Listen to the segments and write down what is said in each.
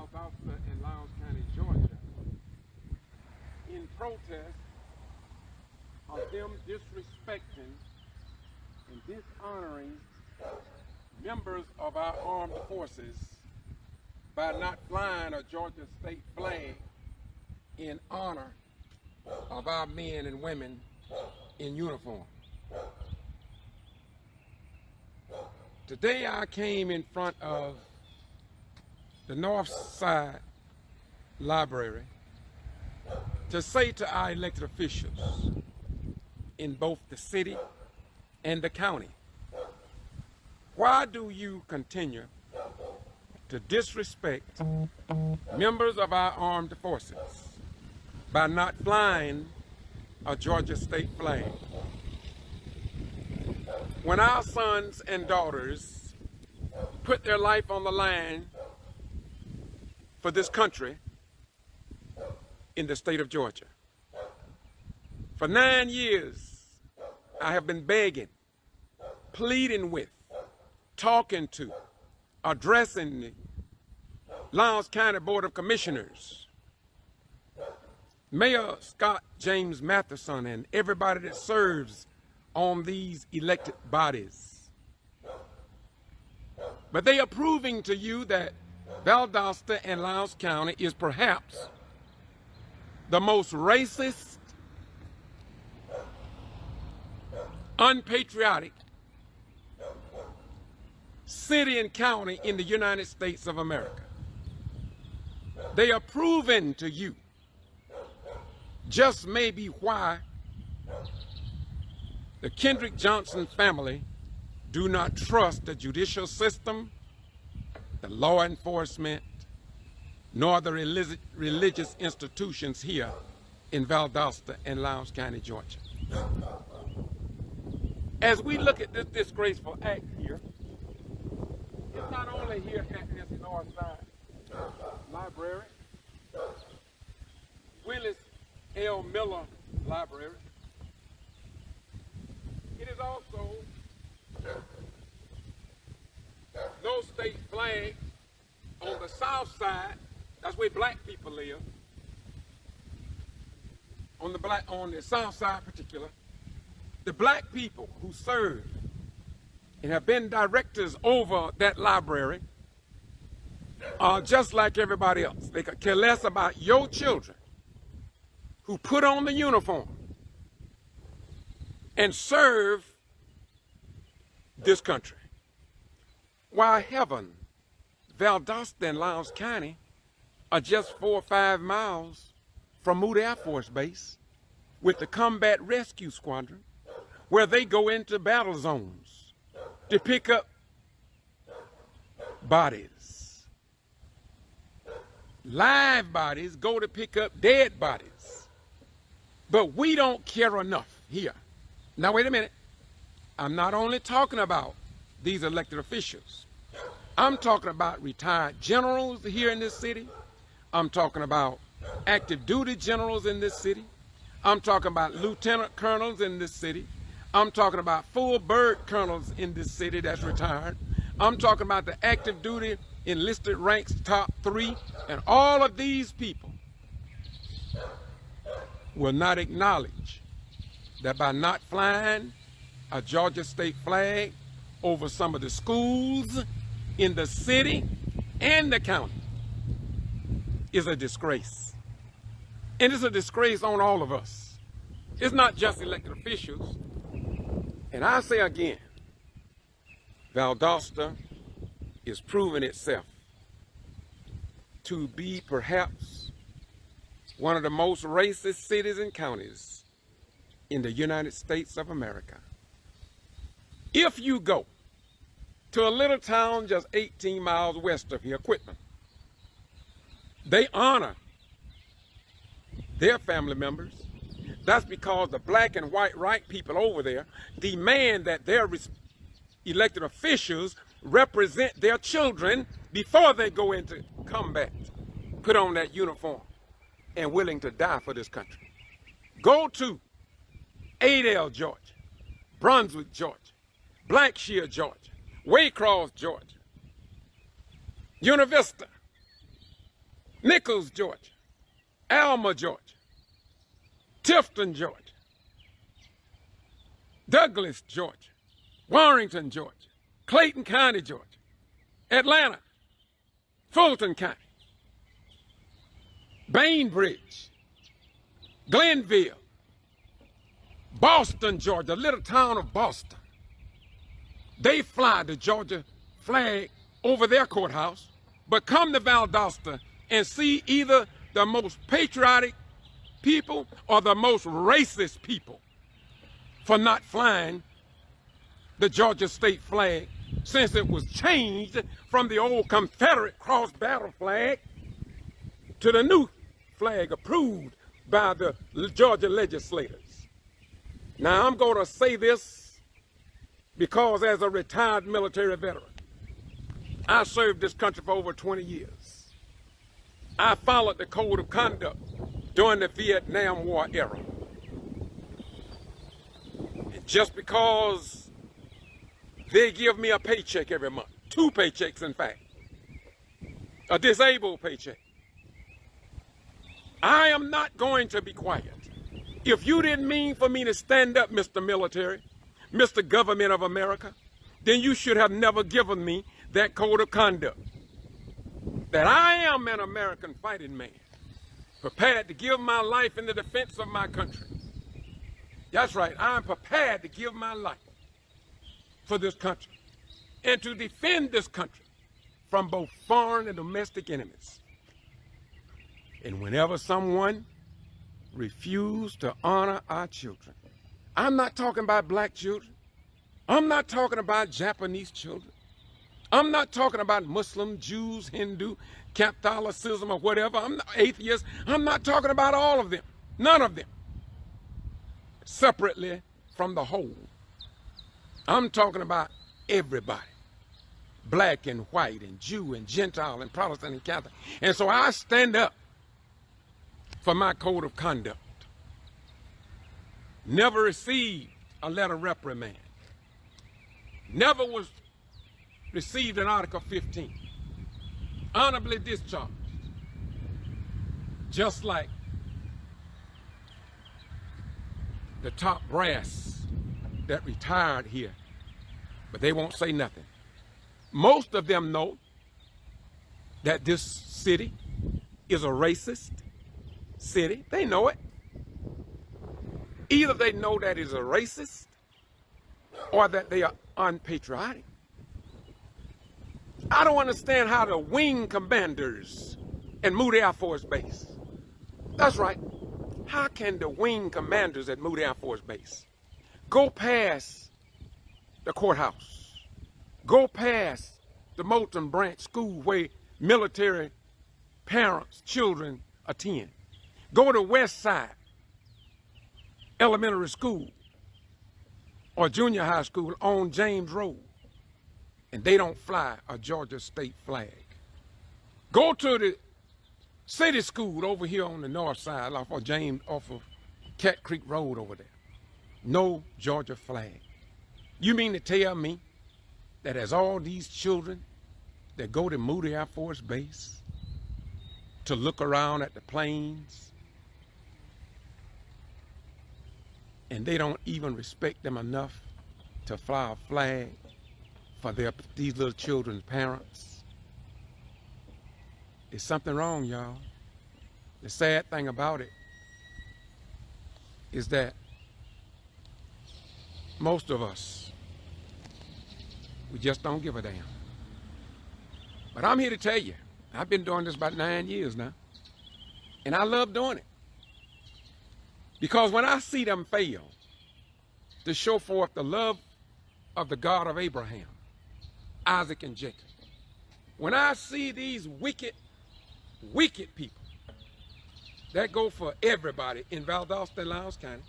Valdosta and Lowndes County, Georgia, in protest of them disrespecting and dishonoring members of our armed forces by not flying a Georgia state flag in honor of our men and women in uniform. Today I came in front of the North Side Library to say to our elected officials in both the city and the county, why do you continue to disrespect members of our armed forces by not flying a Georgia state flag? When our sons and daughters put their life on the line for this country in the state of Georgia. For 9 years, I have been begging, pleading with, talking to, addressing the Lowndes County Board of Commissioners, Mayor Scott James Matheson, and everybody that serves on these elected bodies. But they are proving to you that Valdosta and Lowndes County is perhaps the most racist, unpatriotic city and county in the United States of America. They are proving to you just maybe why the Kendrick Johnson family do not trust the judicial system, the law enforcement, nor the religious institutions here in Valdosta and Lowndes County, Georgia. As we look at this disgraceful act here, it's not only here at this North Side Library, Willis L. Miller Library. It is also no state flag on the south side. That's where black people live. On the south side particular, the black people who serve and have been directors over that library are just like everybody else. They could care less about your children who put on the uniform and serve this country. Why heaven, Valdosta and Lowndes County are just 4 or 5 miles from Moody Air Force Base with the Combat Rescue Squadron, where they go into battle zones to pick up bodies. Live bodies go to pick up dead bodies. But we don't care enough here. Now, wait a minute. I'm not only talking about these elected officials. I'm talking about retired generals here in this city. I'm talking about active duty generals in this city. I'm talking about lieutenant colonels in this city. I'm talking about full bird colonels in this city that's retired. I'm talking about the active duty enlisted ranks top 3. And all of these people will not acknowledge that by not flying a Georgia state flag over some of the schools in the city and the county is a disgrace. And it's a disgrace on all of us. It's not just elected officials. And I say again, Valdosta is proving itself to be perhaps one of the most racist cities and counties in the United States of America. If you go to a little town just 18 miles west of here, Quitman, they honor their family members. That's because the black and white people over there demand that their elected officials represent their children before they go into combat, put on that uniform, and willing to die for this country. Go to Adel, Georgia, Brunswick, Georgia, Blackshear, Georgia, Waycross, Georgia, Univista, Nichols, Georgia, Alma, Georgia, Tifton, Georgia, Douglas, Georgia, Warrington, Georgia, Clayton County, Georgia, Atlanta, Fulton County, Bainbridge, Glenville, Boston, Georgia, little town of Boston. They fly the Georgia flag over their courthouse, but come to Valdosta and see either the most patriotic people or the most racist people for not flying the Georgia state flag since it was changed from the old Confederate cross battle flag to the new flag approved by the Georgia legislators. Now I'm going to say this because as a retired military veteran, I served this country for over 20 years. I followed the code of conduct during the Vietnam War era. And just because they give me a paycheck every month, 2 paychecks in fact, a disabled paycheck, I am not going to be quiet. If you didn't mean for me to stand up, Mr. Military, Mr. Government of America, then you should have never given me that code of conduct. That I am an American fighting man, prepared to give my life in the defense of my country. That's right, I'm prepared to give my life for this country and to defend this country from both foreign and domestic enemies. And whenever someone refuses to honor our children, I'm not talking about black children, I'm not talking about Japanese children, I'm not talking about Muslim, Jews, Hindu, Catholicism, or whatever. I'm not atheist. I'm not talking about all of them. None of them. Separately from the whole. I'm talking about everybody. Black and white and Jew and Gentile and Protestant and Catholic. And so I stand up for my code of conduct. Never received a letter of reprimand. Never was received an Article 15, honorably discharged, just like the top brass that retired here, but they won't say nothing. Most of them know that this city is a racist city. They know it. Either they know that it's a racist or that they are unpatriotic. I don't understand how the wing commanders at Moody Air Force Base, that's right, how can the wing commanders at Moody Air Force Base go past the courthouse, go past the Moulton Branch School where military parents, children attend, go to West Side Elementary School or junior high school on James Road, and they don't fly a Georgia state flag. Go to the city school over here on the north side off of Cat Creek Road over there. No Georgia flag. You mean to tell me that as all these children that go to Moody Air Force Base to look around at the planes, and they don't even respect them enough to fly a flag for these little children's parents? There's something wrong, y'all. The sad thing about it is that most of us, we just don't give a damn. But I'm here to tell you, I've been doing this about 9 years now, and I love doing it. Because when I see them fail to show forth the love of the God of Abraham, Isaac, and Jacob, when I see these wicked people that go for everybody in Valdosta and Lowndes County,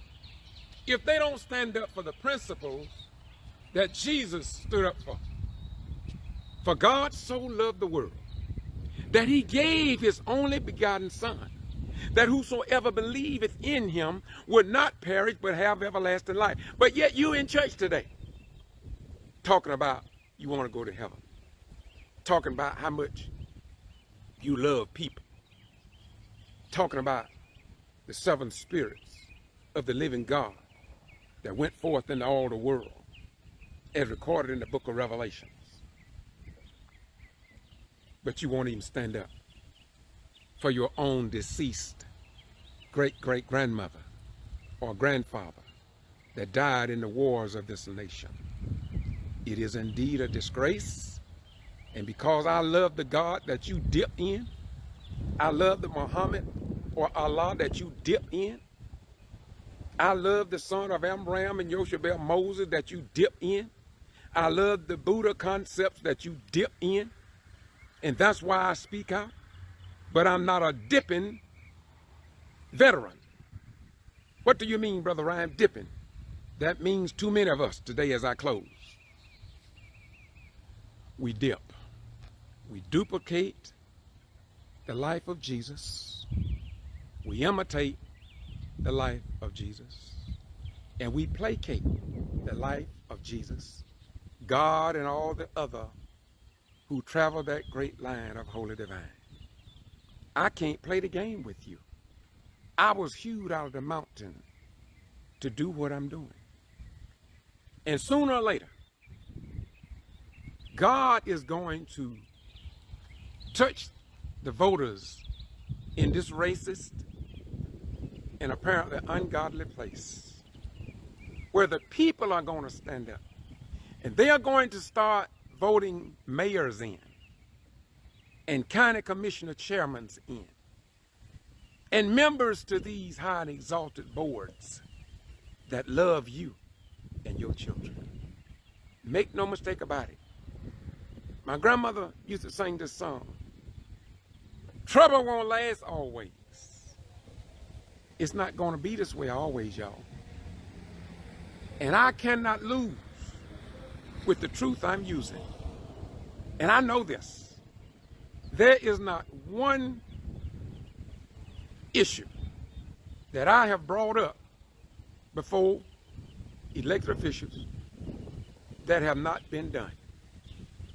if they don't stand up for the principles that Jesus stood up for God so loved the world, that he gave his only begotten Son, that whosoever believeth in him would not perish but have everlasting life. But yet you in church today talking about you want to go to heaven, talking about how much you love people, talking about the seven spirits of the living God that went forth into all the world as recorded in the book of Revelations. But you won't even stand up for your own deceased great-great-grandmother or grandfather that died in the wars of this nation. It is indeed a disgrace. And because I love the God that you dip in, I love the Muhammad or Allah that you dip in, I love the son of Amram and Yoshabel Moses that you dip in, I love the Buddha concepts that you dip in, and that's why I speak out. But I'm not a dipping veteran. What do you mean, Brother Ryan, dipping? That means too many of us today as I close. We dip. We duplicate the life of Jesus. We imitate the life of Jesus. And we placate the life of Jesus, God, and all the other who travel that great line of holy divine. I can't play the game with you. I was hewed out of the mountain to do what I'm doing. And sooner or later, God is going to touch the voters in this racist and apparently ungodly place where the people are going to stand up. And they are going to start voting mayors in and county commissioner chairmen in and members to these high and exalted boards that love you and your children. Make no mistake about it. My grandmother used to sing this song. Trouble won't last always. It's not going to be this way always, y'all. And I cannot lose with the truth I'm using. And I know this. There is not one issue that I have brought up before elected officials that have not been done.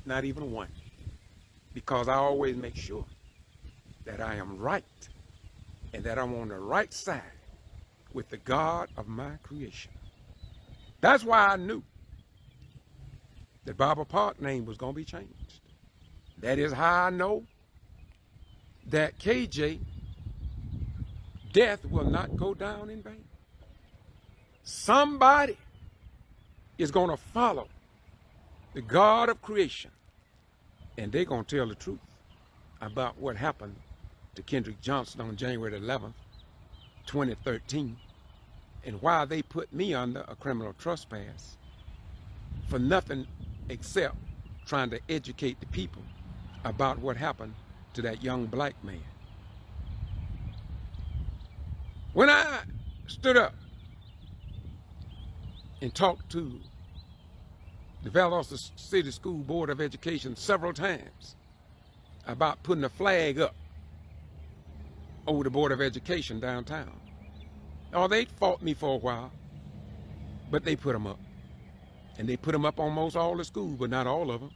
Not even one. Because I always make sure that I am right and that I'm on the right side with the God of my creation. That's why I knew that Barbara Park's name was going to be changed. That is how I know that KJ death will not go down in vain. Somebody is going to follow the God of creation, and they're going to tell the truth about what happened to Kendrick Johnson on January 11th, 2013, and why they put me under a criminal trespass for nothing except trying to educate the people about what happened to that young black man. When I stood up and talked to the Valdosta City School Board of Education several times about putting a flag up over the Board of Education downtown. Oh, they fought me for a while, but they put them up. And they put them up on most all the schools, but not all of them.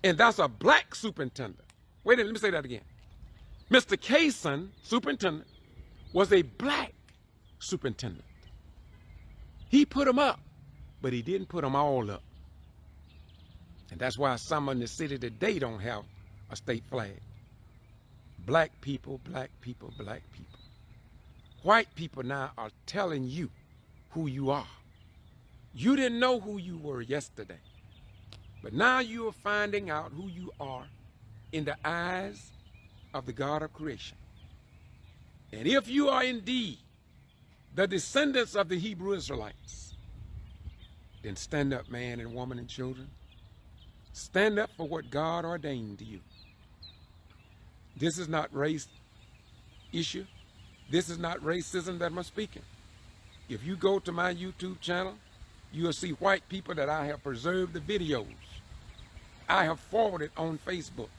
And that's a black superintendent. Wait a minute, let me say that again. Mr. Kaysen, superintendent, was a black superintendent. He put them up, but he didn't put them all up. And that's why some in the city today don't have a state flag. Black people, black people, black people. White people now are telling you who you are. You didn't know who you were yesterday, but now you are finding out who you are in the eyes of the God of creation. And if you are indeed the descendants of the Hebrew Israelites, then stand up, man and woman and children. Stand up for what God ordained to you. This is not race issue. This is not racism that I'm speaking. If you go to my YouTube channel, you'll see white people that I have preserved the videos. I have forwarded on Facebook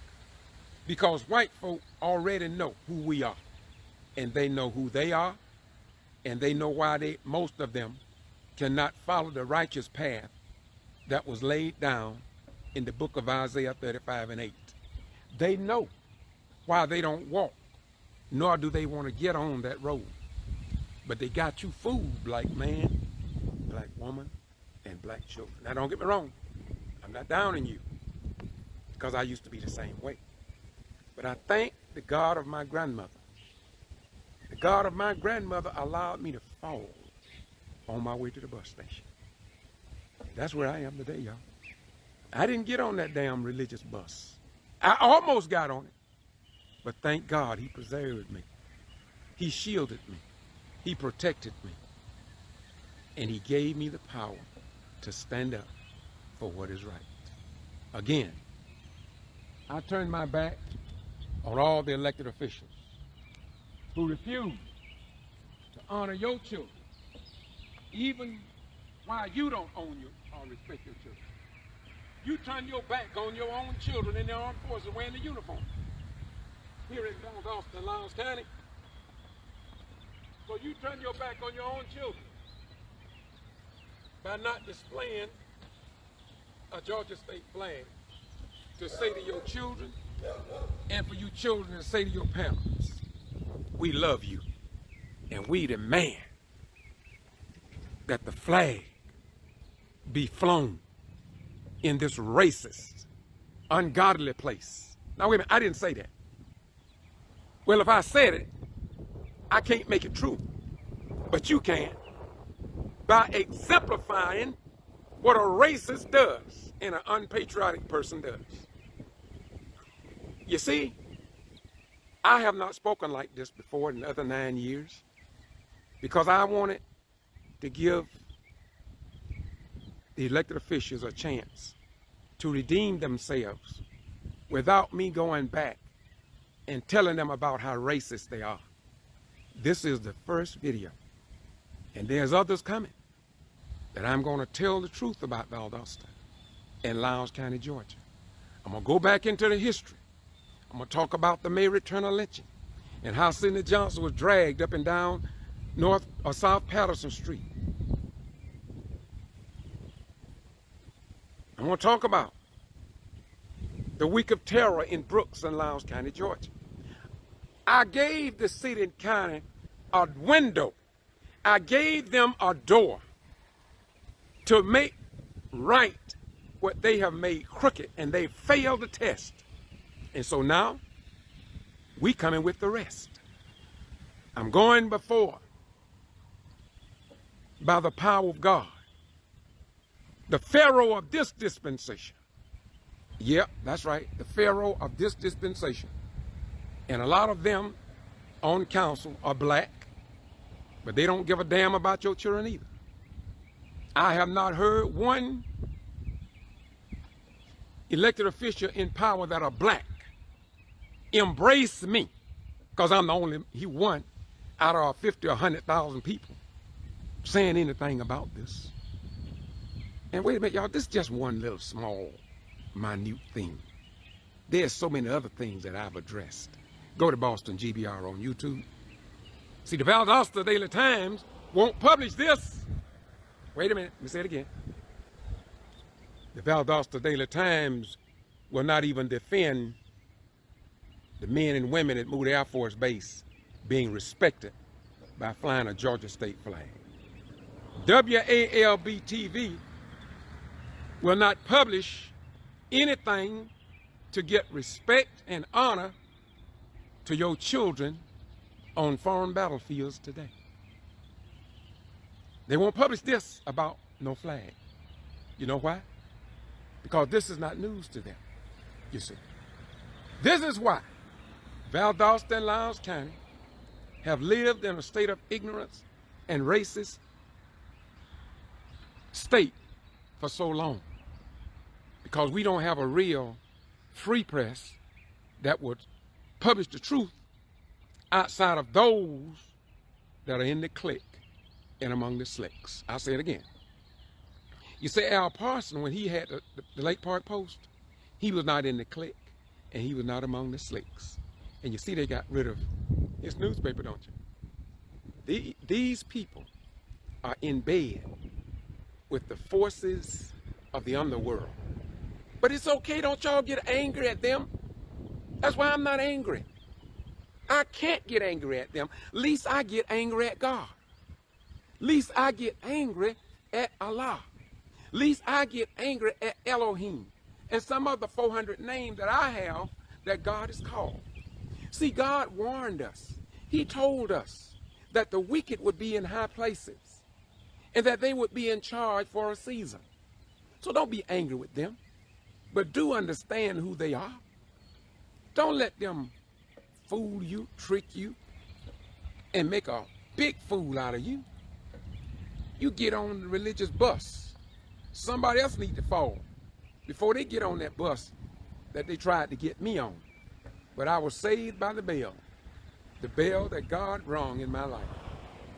because white folk already know who we are, and they know who they are, and they know why most of them cannot follow the righteous path that was laid down in the book of Isaiah 35 and 8. They know why they don't walk nor do they want to get on that road. But they got you fooled, black man, black woman, and black children. Now, don't get me wrong. I'm not downing you, because I used to be the same way. But I thank the God of my grandmother. The God of my grandmother allowed me to fall on my way to the bus station. That's where I am today, y'all. I didn't get on that damn religious bus. I almost got on it. But thank God he preserved me. He shielded me. He protected me. And he gave me the power to stand up for what is right. Again, I turned my back on all the elected officials who refuse to honor your children, even while you don't own or respect your children. You turn your back on your own children in the armed forces wearing the uniform here in Valdosta, Lowndes County. So you turn your back on your own children by not displaying a Georgia state flag to say to your children, and for you children to say to your parents, we love you, and we demand that the flag be flown in this racist, ungodly place. Now wait a minute, I didn't say that. Well, if I said it, I can't make it true, but you can, by exemplifying what a racist does and an unpatriotic person does. You see, I have not spoken like this before in the other 9 years because I wanted to give the elected officials a chance to redeem themselves without me going back and telling them about how racist they are. This is the first video, and there's others coming that I'm going to tell the truth about Valdosta and Lowndes County, Georgia. I'm going to go back into the history. I'm going to talk about the Mary Turner lynching and how Sidney Johnson was dragged up and down North or South Patterson Street. I'm going to talk about the week of terror in Brooks and Lowndes County, Georgia. I gave the city and county a window. I gave them a door to make right what they have made crooked, and they failed the test. And so now, we coming with the rest. I'm going before by the power of God. The Pharaoh of this dispensation. Yep, that's right, the Pharaoh of this dispensation. And a lot of them on council are black, but they don't give a damn about your children either. I have not heard one elected official in power that are black embrace me, because I'm the only one out of 50 or 100,000 people saying anything about this. And wait a minute, y'all, this is just one little small, minute thing. There's so many other things that I've addressed. Go to Boston G.B.R. on YouTube. See, the Valdosta Daily Times won't publish this. Wait a minute, let me say it again. The Valdosta Daily Times will not even defend the men and women at Moody Air Force Base being respected by flying a Georgia state flag. WALB TV will not publish anything to get respect and honor to your children on foreign battlefields today. They won't publish this about no flag. You know why? Because this is not news to them, you see. This is why Valdosta and Lowndes County have lived in a state of ignorance and racist state for so long. Because we don't have a real free press that would publish the truth outside of those that are in the clique and among the slicks. I'll say it again. You say Al Parson, when he had the Lake Park Post, he was not in the clique and he was not among the slicks. And you see they got rid of his newspaper, don't you? These people are in bed with the forces of the underworld. But it's okay, don't y'all get angry at them. That's why I'm not angry. I can't get angry at them. Least I get angry at God. Least I get angry at Allah. Least I get angry at Elohim and some of the 400 names that I have that God is called. See, God warned us. He told us that the wicked would be in high places and that they would be in charge for a season. So don't be angry with them, but do understand who they are. Don't let them fool you, trick you, and make a big fool out of you. You get on the religious bus. Somebody else needs to fall before they get on that bus that they tried to get me on. But I was saved by the bell that God rung in my life.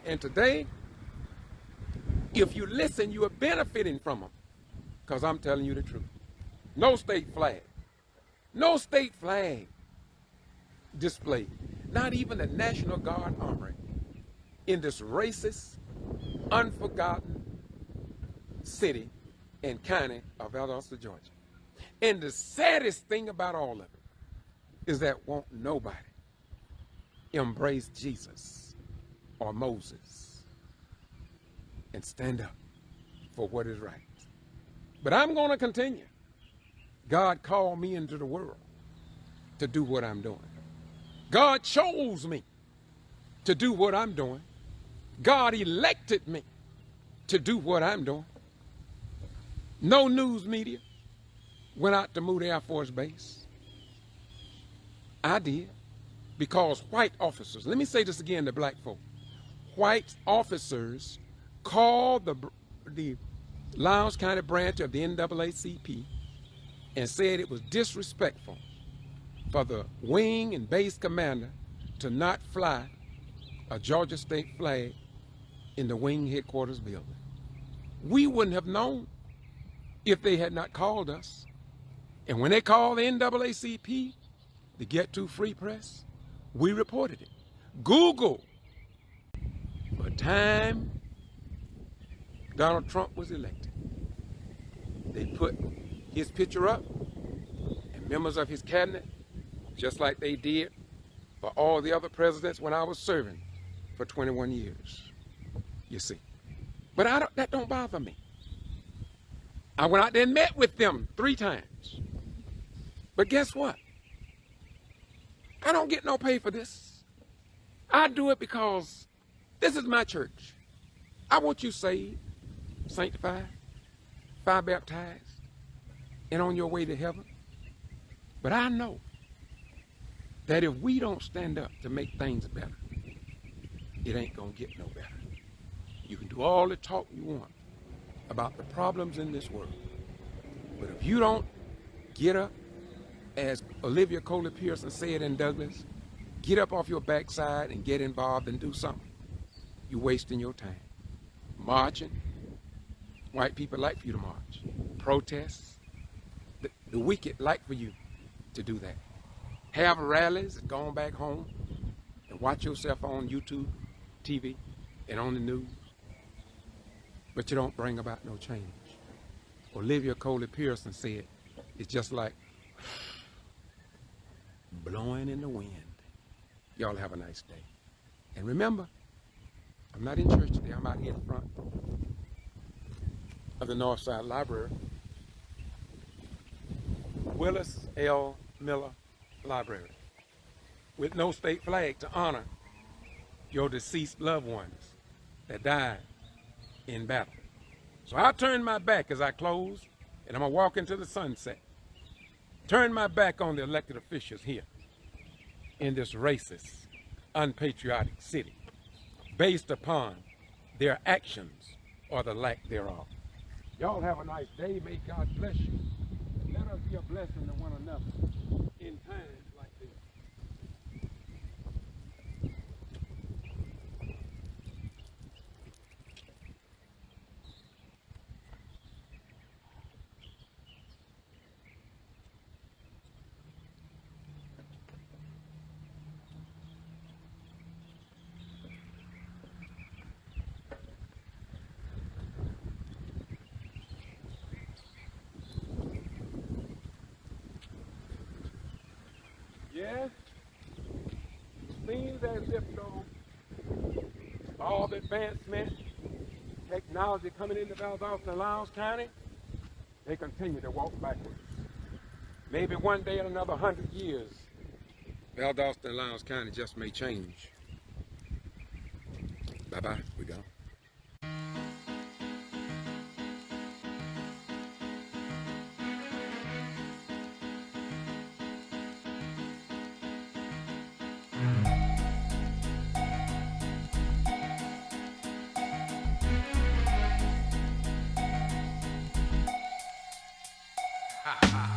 And today, if you listen, you are benefiting from them, because I'm telling you the truth. No state flag. No state flag displayed. Not even the National Guard armory in this racist, unforgotten city and county of Valdosta, Georgia. And the saddest thing about all of it is that won't nobody embrace Jesus or Moses and stand up for what is right. But I'm going to continue. God called me into the world to do what I'm doing. God chose me to do what I'm doing. God elected me to do what I'm doing. No news media went out to Moody Air Force Base. I did, because white officers, let me say this again to black folk, white officers called the Lowndes County branch of the NAACP and said it was disrespectful for the wing and base commander to not fly a Georgia state flag in the wing headquarters building. We wouldn't have known if they had not called us. And when they called the NAACP, the Get To Free Press, we reported it. Google. By the time Donald Trump was elected, they put his picture up and members of his cabinet, just like they did for all the other presidents when I was serving for 21 years, you see. But that don't bother me. I went out there and met with them 3 times. But guess what? I don't get no pay for this. I do it because this is my church. I want you saved, sanctified, fire baptized, and on your way to heaven. But I know that if we don't stand up to make things better, it ain't gonna get no better. You can do all the talk you want about the problems in this world, but if you don't get up, as Olivia Coley Pearson said in Douglas, get up off your backside and get involved and do something, you're wasting your time. Marching, white people like for you to march. Protests, the wicked like for you to do that. Have rallies and go on back home and watch yourself on YouTube, TV, and on the news. But you don't bring about no change. Olivia Coley Pearson said, it's just like blowing in the wind. Y'all have a nice day. And remember, I'm not in church today. I'm out here in front of the Northside Library. Willis L. Miller Library, with no state flag to honor your deceased loved ones that died in battle. So I turn my back as I close, and I'm gonna walk into the sunset. Turn my back on the elected officials here in this racist, unpatriotic city, based upon their actions or the lack thereof. Y'all have a nice day. May God bless you. Let us be a blessing to one another in times like this. seems as if though all the advancement, technology coming into Valdosta and Lowndes County, they continue to walk backwards. Maybe one day in another 100 years, Valdosta and Lowndes County just may change. Bye-bye, we go. Ha ha.